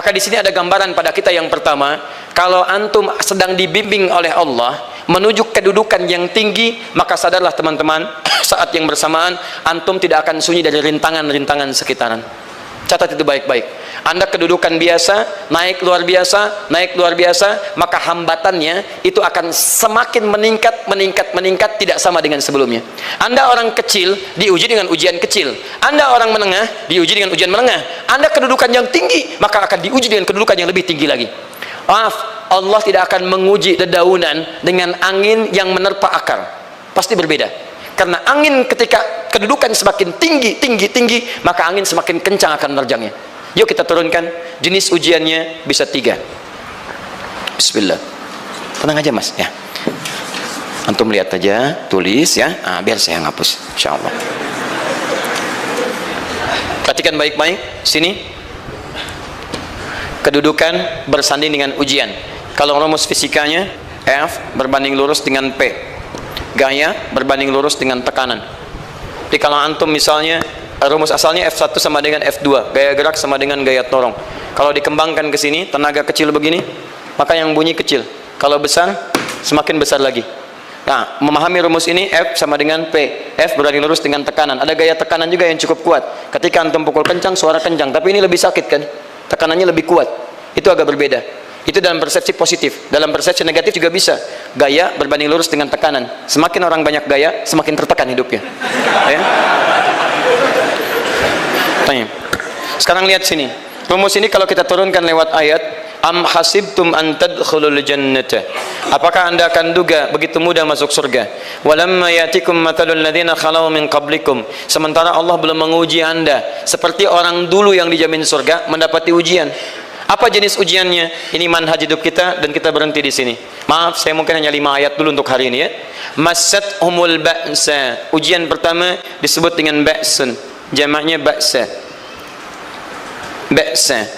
Maka di sini ada gambaran pada kita yang pertama, kalau antum sedang dibimbing oleh Allah menuju kedudukan yang tinggi, maka sadarlah teman-teman, saat yang bersamaan antum tidak akan sunyi dari rintangan-rintangan sekitaran. Catat itu baik-baik. Anda kedudukan biasa, naik luar biasa, maka hambatannya itu akan semakin meningkat, tidak sama dengan sebelumnya. Anda orang kecil, diuji dengan ujian kecil. Anda orang menengah, diuji dengan ujian menengah. Anda kedudukan yang tinggi, maka akan diuji dengan kedudukan yang lebih tinggi lagi. Maaf, Allah tidak akan menguji dedaunan dengan angin yang menerpa akar. Pasti berbeda. Karena angin ketika kedudukan semakin tinggi, maka angin semakin kencang akan menerjangnya. Yuk kita turunkan. Jenis ujiannya bisa 3. Bismillah. Tenang aja mas ya. Antum lihat aja, tulis ya. Biar saya ngapus, insyaallah. Perhatikan baik-baik. Sini. Kedudukan bersanding dengan ujian. Kalau rumus fisikanya, F berbanding lurus dengan P. Gaya berbanding lurus dengan tekanan. Jadi kalau antum misalnya rumus asalnya F1 sama dengan F2, gaya gerak sama dengan gaya dorong. Kalau dikembangkan ke sini, tenaga kecil begini, maka yang bunyi kecil. Kalau besar, semakin besar lagi. Nah, memahami rumus ini, F sama dengan P. F berbanding lurus dengan tekanan. Ada gaya tekanan juga yang cukup kuat. Ketika antum pukul kencang, suara kencang. Tapi ini lebih sakit kan? Tekanannya lebih kuat. Itu agak berbeda. Itu dalam persepsi positif. Dalam persepsi negatif juga bisa. Gaya berbanding lurus dengan tekanan. Semakin orang banyak gaya, semakin tertekan hidupnya. Ya? Tanya. Sekarang lihat sini. Rumus ini kalau kita turunkan lewat ayat, am hasibtum an tadkhulul jannata. Apakah Anda akan duga begitu mudah masuk surga? Walamma yatikum matalul ladzina khalau min qablikum. Sementara Allah belum menguji Anda seperti orang dulu yang dijamin surga mendapati ujian. Apa jenis ujiannya? Ini manhaj hidup kita dan kita berhenti di sini. Maaf, saya mungkin hanya 5 ayat dulu untuk hari ini ya. Massat-humul ba'sa. Ujian pertama disebut dengan ba'sun. Jamaknya ba'sa. Ba'sa.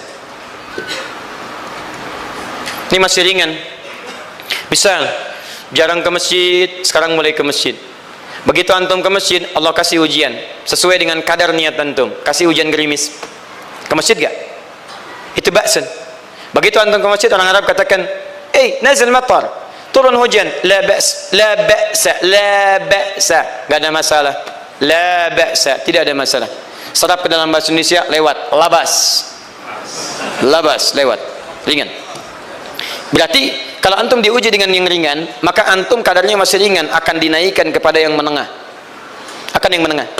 Ini masih ringan. Misal, jarang ke masjid, sekarang mulai ke masjid. Begitu antum ke masjid, Allah kasih ujian sesuai dengan kadar niat antum. Kasih hujan gerimis. Ke masjid gak? Itu ba'sun. Begitu antum ke masjid, orang Arab katakan, nazil matar, turun hujan. La ba's, la ba'sa, la ba'sa. Gak ada masalah. La ba'sa, tidak ada masalah. Serap ke dalam bahasa Indonesia lewat labas. Labas lewat. Ringan. Berarti kalau antum diuji dengan yang ringan, maka antum kadarnya masih ringan, akan dinaikkan kepada yang menengah. Akan yang menengah.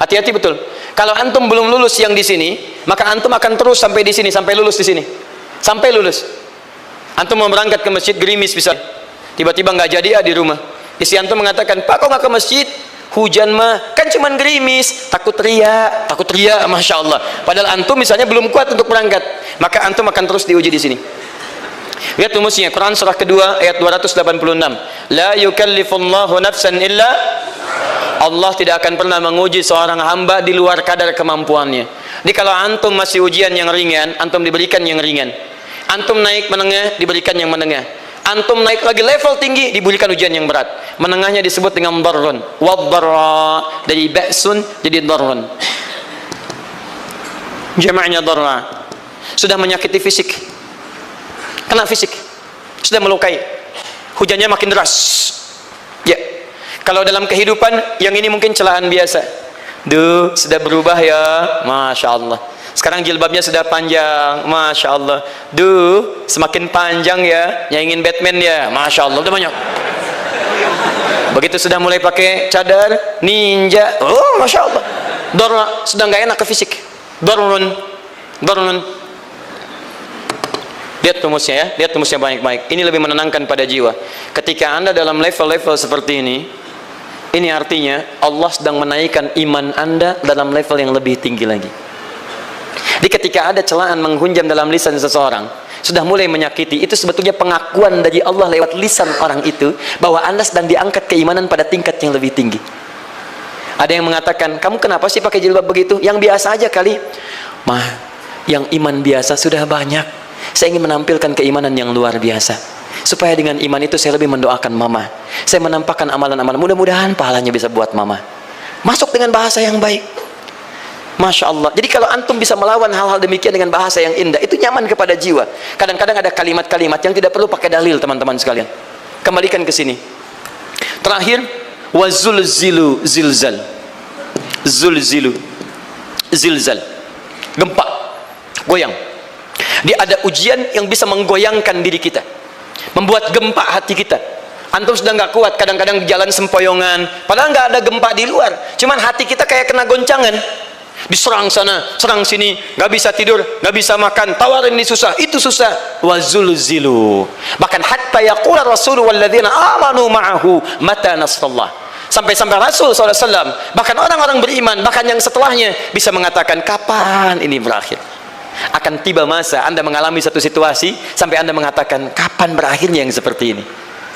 Hati-hati betul. Kalau antum belum lulus yang di sini, maka antum akan terus sampai di sini, sampai lulus di sini. Sampai lulus. Antum mau berangkat ke masjid gerimis bisa. Tiba-tiba nggak jadi di rumah. Istri antum mengatakan, "Pak, kok nggak ke masjid? Hujan mah kan cuman gerimis." Takut teriak, Masya Allah. Padahal antum misalnya belum kuat untuk berangkat. Maka antum akan terus diuji di sini. Lihat rumusnya, Quran surah kedua ayat 286. La yukallifullahu nafsan illa, Allah tidak akan pernah menguji seorang hamba di luar kadar kemampuannya. Jadi kalau antum masih ujian yang ringan, antum diberikan yang ringan. Antum naik menengah, diberikan yang menengah. Antum naik lagi level tinggi, diberikan ujian yang berat. Menengahnya disebut dengan darrun. Wad-darra, dari ba'sun jadi darrun. Jamaknya darra. Sudah menyakiti fisik. Kena fisik. Sudah melukai. Hujannya makin deras. Ya. Kalau dalam kehidupan yang ini mungkin celaan biasa. Duh, sudah berubah ya, Masya Allah. Sekarang jilbabnya sudah panjang, Masya Allah. Duh, semakin panjang ya, nyanyiin Batman ya, Masya Allah. Udah banyak. Begitu sudah mulai pakai cadar, ninja, oh Masya Allah. Dorna, sudah nggak enak ke fisik. Dorun. Lihat rumusnya ya, lihat rumusnya baik-baik. Ini lebih menenangkan pada jiwa. Ketika Anda dalam level-level seperti ini artinya Allah sedang menaikkan iman Anda dalam level yang lebih tinggi lagi. Jadi ketika ada celaan menghunjam dalam lisan seseorang, sudah mulai menyakiti, itu sebetulnya pengakuan dari Allah lewat lisan orang itu bahwa Anda sedang diangkat keimanan pada tingkat yang lebih tinggi. Ada yang mengatakan, kamu kenapa sih pakai jilbab begitu? Yang biasa aja kali. Mah, yang iman biasa sudah banyak. Saya ingin menampilkan keimanan yang luar biasa. Supaya dengan iman itu saya lebih mendoakan mama. Saya menampakkan amalan-amalan. Mudah-mudahan pahalanya bisa buat mama. Masuk dengan bahasa yang baik. Masya Allah. Jadi kalau antum bisa melawan hal-hal demikian dengan bahasa yang indah, itu nyaman kepada jiwa. Kadang-kadang ada kalimat-kalimat yang tidak perlu pakai dalil, teman-teman sekalian. Kembalikan ke sini. Terakhir, wazulzilu zilzal. Zulzilu zilzal. Gempa, goyang. Dia ada ujian yang bisa menggoyangkan diri kita, membuat gempa hati kita. Antum sudah nggak kuat, kadang-kadang jalan sempoyongan, padahal nggak ada gempa di luar, cuman hati kita kayak kena goncangan. Diserang sana, serang sini, nggak bisa tidur, nggak bisa makan, tawarin ini susah, itu susah. Wazulzilu. Bahkan hatta yaqula Rasul walladzina amanu ma'ahu mata nasrullah. Sampai-sampai Rasul SAW, bahkan orang-orang beriman, bahkan yang setelahnya bisa mengatakan, kapan ini berakhir? Akan tiba masa Anda mengalami satu situasi sampai Anda mengatakan, kapan berakhirnya yang seperti ini?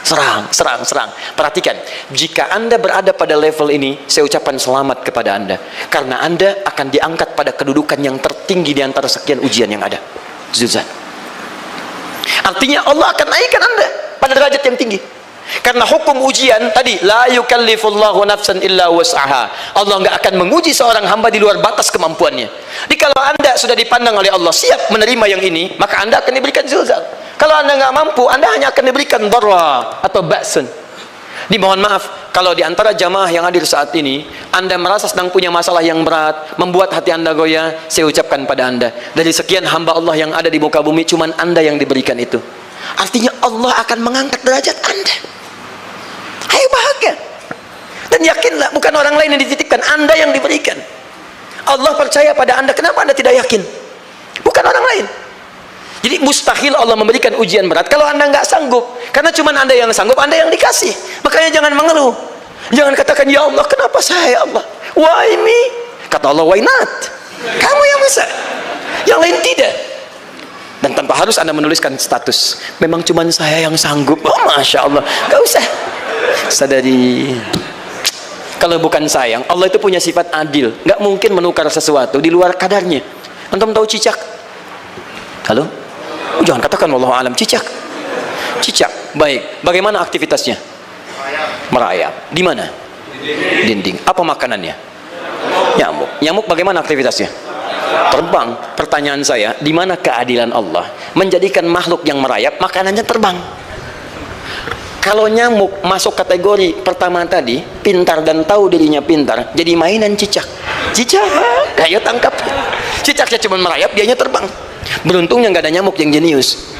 Serang, serang, serang. Perhatikan, jika Anda berada pada level ini, saya ucapkan selamat kepada Anda, karena Anda akan diangkat pada kedudukan yang tertinggi di antara sekian ujian yang ada. Zuzan. Artinya Allah akan naikkan Anda pada derajat yang tinggi. Karena hukum ujian tadi, la yukallifullahu nafsan illa wus'aha. Allah nggak akan menguji seorang hamba di luar batas kemampuannya. Jadi kalau Anda sudah dipandang oleh Allah siap menerima yang ini, maka Anda akan diberikan zilzal. Kalau Anda nggak mampu, Anda hanya akan diberikan darra atau ba'sun. Dimohon maaf kalau di antara jamaah yang hadir saat ini Anda merasa sedang punya masalah yang berat, membuat hati Anda goyah. Saya ucapkan pada Anda, dari sekian hamba Allah yang ada di muka bumi, cuman Anda yang diberikan itu. Artinya Allah akan mengangkat derajat Anda. Ayo bahagia dan yakinlah, bukan orang lain yang dititipkan, Anda yang diberikan. Allah percaya pada Anda. Kenapa Anda tidak yakin? Bukan orang lain. Jadi mustahil Allah memberikan ujian berat kalau Anda nggak sanggup. Karena cuma Anda yang sanggup, Anda yang dikasih. Makanya jangan mengeluh. Jangan katakan, ya Allah kenapa saya, ya Allah? Why me? Kata Allah, why not? Kamu yang bisa, yang lain tidak. Dan tanpa harus Anda menuliskan status, memang cuma saya yang sanggup. Oh Masya Allah, gak usah. Sadari, kalau bukan sayang, Allah itu punya sifat adil, nggak mungkin menukar sesuatu di luar kadarnya. Antum tahu cicak? Halo? Jangan katakan wallahu alam. Cicak, baik, bagaimana aktivitasnya? Merayap. Di mana? Dinding. Apa makanannya? Nyamuk bagaimana aktivitasnya? Terbang. Pertanyaan saya, di mana keadilan Allah menjadikan makhluk yang merayap makanannya terbang? Kalau nyamuk masuk kategori pertama tadi, pintar dan tahu dirinya pintar, jadi mainan cicak. Ayo tangkap. Cicaknya cuma merayap, dianya terbang. Beruntungnya nggak ada nyamuk yang jenius.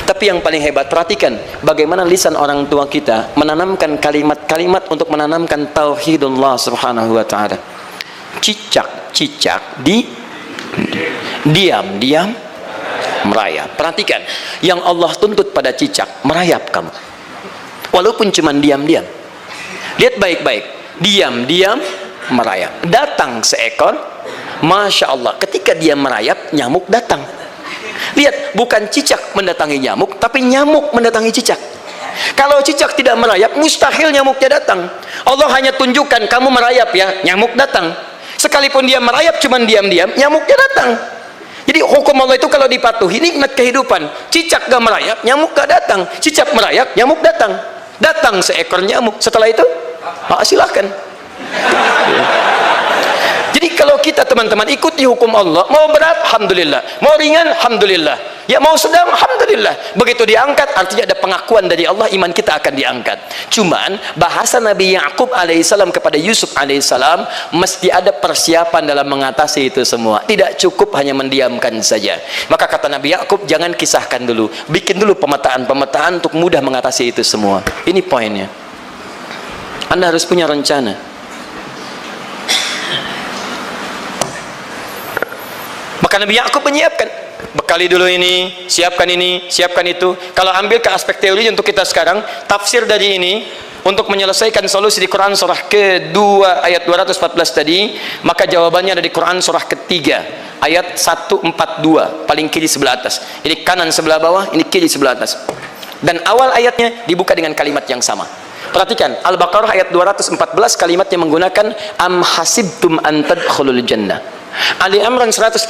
Tapi yang paling hebat, perhatikan bagaimana lisan orang tua kita menanamkan kalimat-kalimat untuk menanamkan tauhidullah subhanahu wa ta'ala. Cicak diam merayap. Perhatikan, yang Allah tuntut pada cicak, merayap kamu. Walaupun cuma diam-diam. Lihat baik-baik, diam-diam merayap. Datang seekor, Masya Allah, ketika dia merayap, nyamuk datang. Lihat, bukan cicak mendatangi nyamuk, tapi nyamuk mendatangi cicak. Kalau cicak tidak merayap, mustahil nyamuknya datang. Allah hanya tunjukkan, kamu merayap ya, nyamuk datang. Sekalipun dia merayap cuma diam-diam, nyamuknya datang. Jadi hukum Allah itu kalau dipatuhi, nikmat kehidupan. Cicak gak merayap, nyamuk gak datang. Cicak merayap, nyamuk datang. Datang seekor nyamuk. Setelah itu, silahkan. Jadi kalau kita teman-teman ikuti hukum Allah, mau berat, alhamdulillah. Mau ringan, alhamdulillah. Ya mau sedang, alhamdulillah. Begitu diangkat, artinya ada pengakuan dari Allah, iman kita akan diangkat. Cuman bahasa Nabi Ya'qub alaihissalam kepada Yusuf alaihissalam, mesti ada persiapan dalam mengatasi itu semua. Tidak cukup hanya mendiamkan saja. Maka kata Nabi Ya'qub, jangan kisahkan dulu, bikin dulu pemetaan-pemetaan untuk mudah mengatasi itu semua. Ini poinnya. Anda harus punya rencana. Maka Nabi Ya'qub menyiapkan, bekali dulu ini, siapkan itu. Kalau ambil ke aspek teori untuk kita sekarang, tafsir dari ini untuk menyelesaikan solusi di Quran surah kedua ayat 214 tadi, maka jawabannya ada di Quran surah ketiga ayat 142, paling kiri sebelah atas. Ini kanan sebelah bawah, ini kiri sebelah atas. Dan awal ayatnya dibuka dengan kalimat yang sama. Perhatikan, Al-Baqarah ayat 214 kalimatnya menggunakan am hasibtum an tadkhulul jannah. Ali Imran 142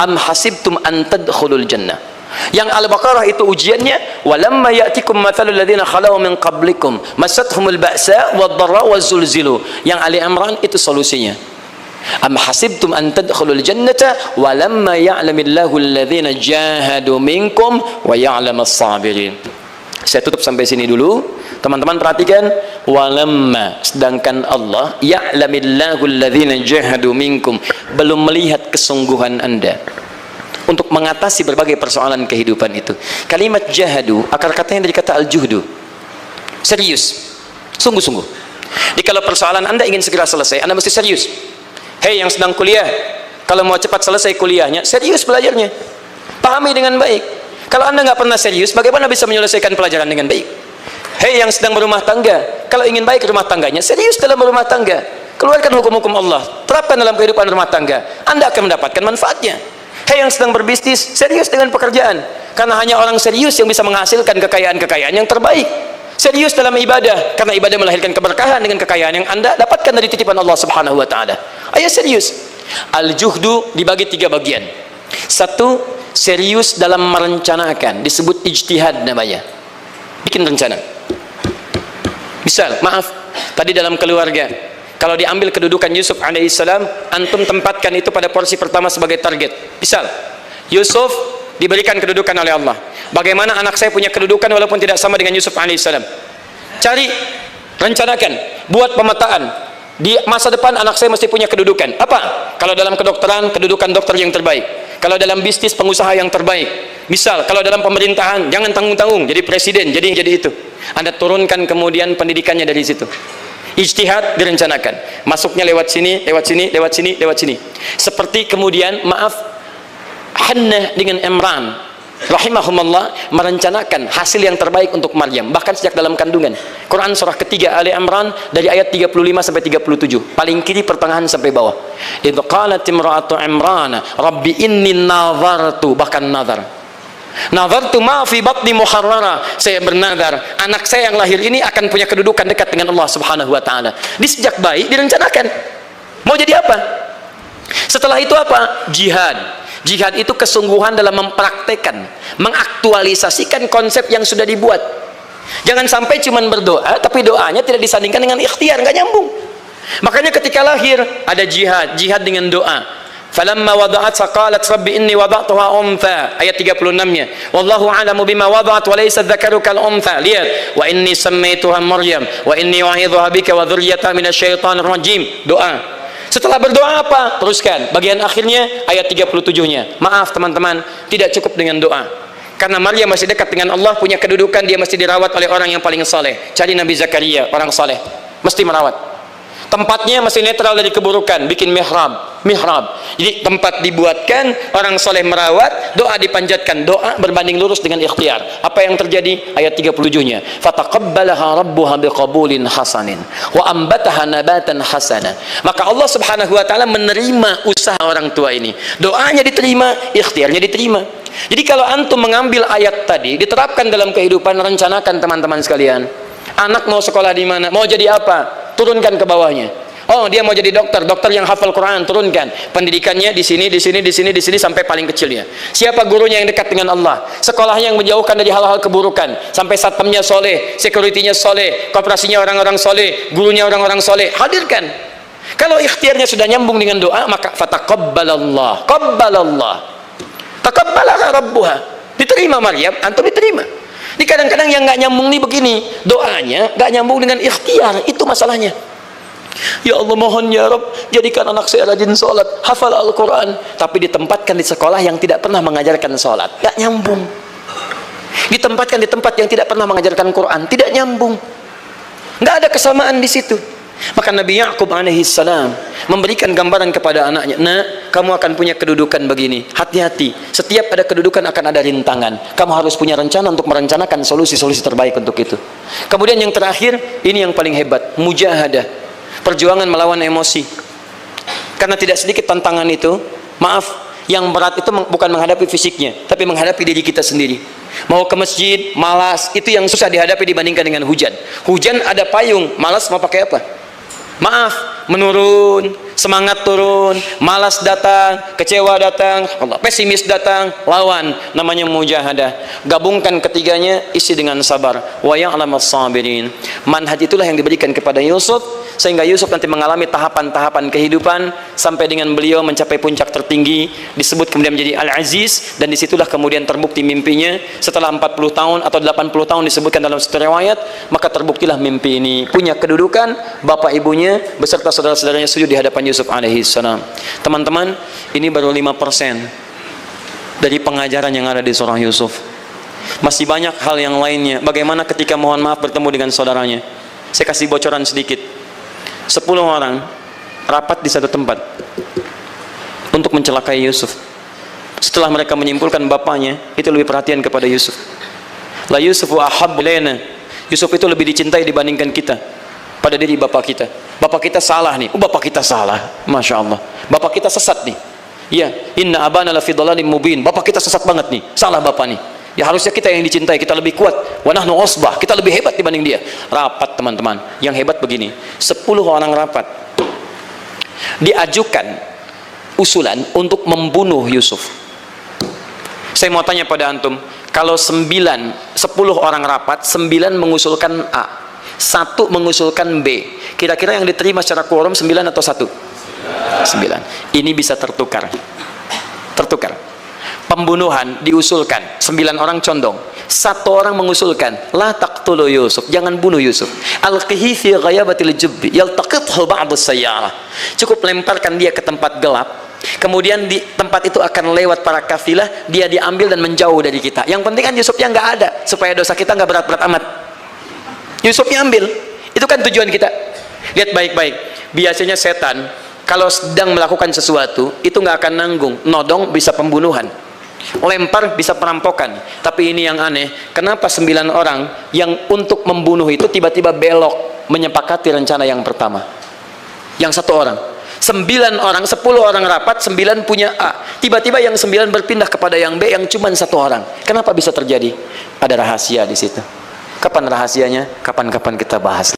am hasibtum an tadkhulul jannah. Yang Al-Baqarah itu ujiannya, walamma ya'tikum mathalul ladzina khalau min qablikum masathumul ba'sa wad-dharra waz-zulzilu. Yang Ali Imran itu solusinya. Am hasibtum an tadkhulul jannata wa lamma ya'lamillahu alladhina jahadu minkum wa ya'lamas sabirin. Saya tutup sampai sini dulu. Teman-teman perhatikan, walamma, sedangkan Allah ya'lamillahu alladhina jahadu minkum, belum melihat kesungguhan Anda untuk mengatasi berbagai persoalan kehidupan itu. Kalimat jahadu akar katanya dari kata al-juhdu, serius, sungguh-sungguh. Jadi kalau persoalan Anda ingin segera selesai, Anda mesti serius. Hei yang sedang kuliah, kalau mau cepat selesai kuliahnya, serius belajarnya, pahami dengan baik. Kalau Anda nggak pernah serius, bagaimana bisa menyelesaikan pelajaran dengan baik? Hei yang sedang berumah tangga, kalau ingin baik rumah tangganya, serius dalam berumah tangga, keluarkan hukum-hukum Allah, terapkan dalam kehidupan rumah tangga, Anda akan mendapatkan manfaatnya. Hei yang sedang berbisnis, serius dengan pekerjaan, karena hanya orang serius yang bisa menghasilkan kekayaan-kekayaan yang terbaik. Serius dalam ibadah, karena ibadah melahirkan keberkahan dengan kekayaan yang Anda dapatkan dari titipan Allah Subhanahu wa taala. Ayo serius. Al-juhdu dibagi 3 bagian. 1, serius dalam merencanakan, disebut ijtihad namanya. Bikin rencana. Misal, maaf, tadi dalam keluarga, kalau diambil kedudukan Yusuf alaihissalam, antum tempatkan itu pada porsi pertama sebagai target. Misal, Yusuf diberikan kedudukan oleh Allah. Bagaimana anak saya punya kedudukan walaupun tidak sama dengan Yusuf alaihissalam? Cari, rencanakan, buat pemetaan. Di masa depan anak saya mesti punya kedudukan. Apa? Kalau dalam kedokteran, kedudukan dokter yang terbaik. Kalau dalam bisnis, pengusaha yang terbaik. Misal, kalau dalam pemerintahan, jangan tanggung-tanggung, jadi presiden, jadi itu. Anda turunkan kemudian pendidikannya dari situ. Ijtihad direncanakan. Masuknya lewat sini, lewat sini, lewat sini, lewat sini. Seperti kemudian, maaf, Hannah dengan Imran rahimahumullah merencanakan hasil yang terbaik untuk Maryam, bahkan sejak dalam kandungan. Quran surah ketiga Ali Imran dari ayat 35 sampai 37, paling kiri pertengahan sampai bawah. Idz qalat imra'atu Imran rabbi inni nazartu, bahkan nazartu ma fi batni muharrara, saya bernazar anak saya yang lahir ini akan punya kedudukan dekat dengan Allah Subhanahu wa taala. Di sejak bayi direncanakan mau jadi apa. Setelah itu apa? Jihad. Jihad itu kesungguhan dalam mempraktekkan, mengaktualisasikan konsep yang sudah dibuat. Jangan sampai cuma berdoa, tapi doanya tidak disandingkan dengan ikhtiar, nggak nyambung. Makanya ketika lahir ada jihad, jihad dengan doa. Falamma wada'at saqalat rabbi inni wada'tuha untha, ayat 36-nya. Wallahu a'lamu bima wada'at wa laysa dzakaru kal untha. Lihat, wa inni sammaituha Maryam wa inni u'idzuha bika wa dzurriyyataha minasyaitonir rajim. Doa. Setelah berdoa apa? Teruskan. Bagian akhirnya ayat 37-nya. Maaf teman-teman, tidak cukup dengan doa. Karena Maryam masih dekat dengan Allah, punya kedudukan, dia mesti dirawat oleh orang yang paling saleh. Cari Nabi Zakaria, orang saleh. Mesti merawat. Tempatnya masih netral dari keburukan, bikin mihrab. Jadi tempat dibuatkan, orang soleh merawat, doa dipanjatkan, doa berbanding lurus dengan ikhtiar. Apa yang terjadi? Ayat 37-nya. Fataqabbalaha rabbuha biqabulin hasanin wa ambataha nabatan hasana. Maka Allah Subhanahu wa taala menerima usaha orang tua ini. Doanya diterima, ikhtiarnya diterima. Jadi kalau antum mengambil ayat tadi, diterapkan dalam kehidupan, rencanakan teman-teman sekalian. Anak mau sekolah di mana? Mau jadi apa? Turunkan ke bawahnya. Oh, dia mau jadi dokter, dokter yang hafal Quran, turunkan. Pendidikannya di sini, di sini, di sini, di sini sampai paling kecilnya. Siapa gurunya yang dekat dengan Allah? Sekolahnya yang menjauhkan dari hal-hal keburukan, sampai satpamnya soleh, securitynya soleh, koperasinya orang-orang soleh, gurunya orang-orang soleh. Hadirkan. Kalau ikhtiarnya sudah nyambung dengan doa, maka fataqabbalallah, qabbalallah. Taqabbalaha rabbuha. Diterima Maryam, antum diterima. Ini kadang-kadang yang nggak nyambung nih begini, doanya nggak nyambung dengan ikhtiar, itu masalahnya. Ya Allah, mohon ya Rabb, jadikan anak saya rajin sholat, hafal Al-Quran, tapi ditempatkan di sekolah yang tidak pernah mengajarkan sholat, nggak nyambung. Ditempatkan di tempat yang tidak pernah mengajarkan Quran, tidak nyambung. Nggak ada kesamaan di situ. Maka Nabi Ya'qub alaihissalam memberikan gambaran kepada anaknya, nak, kamu akan punya kedudukan begini, hati-hati, setiap ada kedudukan akan ada rintangan, kamu harus punya rencana untuk merencanakan solusi-solusi terbaik untuk itu. Kemudian yang terakhir, ini yang paling hebat, mujahadah, perjuangan melawan emosi. Karena tidak sedikit tantangan itu, maaf, yang berat itu bukan menghadapi fisiknya, tapi menghadapi diri kita sendiri. Mau ke masjid, malas, itu yang susah dihadapi dibandingkan dengan hujan. Hujan ada payung, malas mau pakai apa? Maaf, menurun, semangat turun, malas datang, kecewa datang, pesimis datang, lawan, namanya mujahadah. Gabungkan ketiganya, isi dengan sabar. Wa ya'lamas sabirin. Manhaj itulah yang diberikan kepada Yusuf, sehingga Yusuf nanti mengalami tahapan-tahapan kehidupan sampai dengan beliau mencapai puncak tertinggi, disebut kemudian menjadi Al-Aziz, dan disitulah kemudian terbukti mimpinya setelah 40 tahun atau 80 tahun disebutkan dalam satu riwayat, maka terbuktilah mimpi ini punya kedudukan. Bapak ibunya beserta saudara-saudaranya sujud di hadapan Yusuf alaihissalam. Teman-teman, ini baru 5% dari pengajaran yang ada di surah Yusuf. Masih banyak hal yang lainnya. Bagaimana ketika mohon maaf bertemu dengan saudaranya. Saya kasih bocoran sedikit. 10 orang rapat di satu tempat untuk mencelakai Yusuf. Setelah mereka menyimpulkan bapaknya itu lebih perhatian kepada Yusuf. La Yusufu ahabbu ilaina. Yusuf itu lebih dicintai dibandingkan kita pada diri bapak kita. Bapak kita salah nih. Bapak kita salah. Masya Allah. Bapak kita sesat nih. Ya, inna abana lafi dhalalim mubin. Bapak kita sesat banget nih. Salah bapak nih. Ya harusnya kita yang dicintai, kita lebih kuat. Wa nahnu usbah, kita lebih hebat dibanding dia. Rapat teman-teman. Yang hebat begini, 10 orang rapat diajukan usulan untuk membunuh Yusuf. Saya mau tanya pada antum, kalau 10 orang rapat, 9 mengusulkan A, 1 mengusulkan B, kira-kira yang diterima secara quorum 9 atau 1? 9. Ini bisa tertukar. Pembunuhan diusulkan, 9 orang condong, 1 orang mengusulkan la taqtulu Yusuf, jangan bunuh Yusuf, alqihi fi ghayabatil jubbi yaltaqithu ba'd as-sayyarah, cukup lemparkan dia ke tempat gelap, kemudian di tempat itu akan lewat para kafilah, dia diambil dan menjauh dari kita. Yang penting kan Yusufnya nggak ada, supaya dosa kita nggak berat-berat amat. Yusufnya ambil, itu kan tujuan kita. Lihat baik-baik, biasanya setan kalau sedang melakukan sesuatu itu nggak akan nanggung, nodong bisa pembunuhan, lempar bisa perampokan. Tapi ini yang aneh, kenapa 9 orang yang untuk membunuh itu tiba-tiba belok menyepakati rencana yang pertama? Yang 1 orang, 9 orang, 10 orang rapat, 9 punya A, tiba-tiba yang 9 berpindah kepada yang B yang cuma 1 orang. Kenapa bisa terjadi? Ada rahasia di situ. Kapan rahasianya? Kapan-kapan kita bahas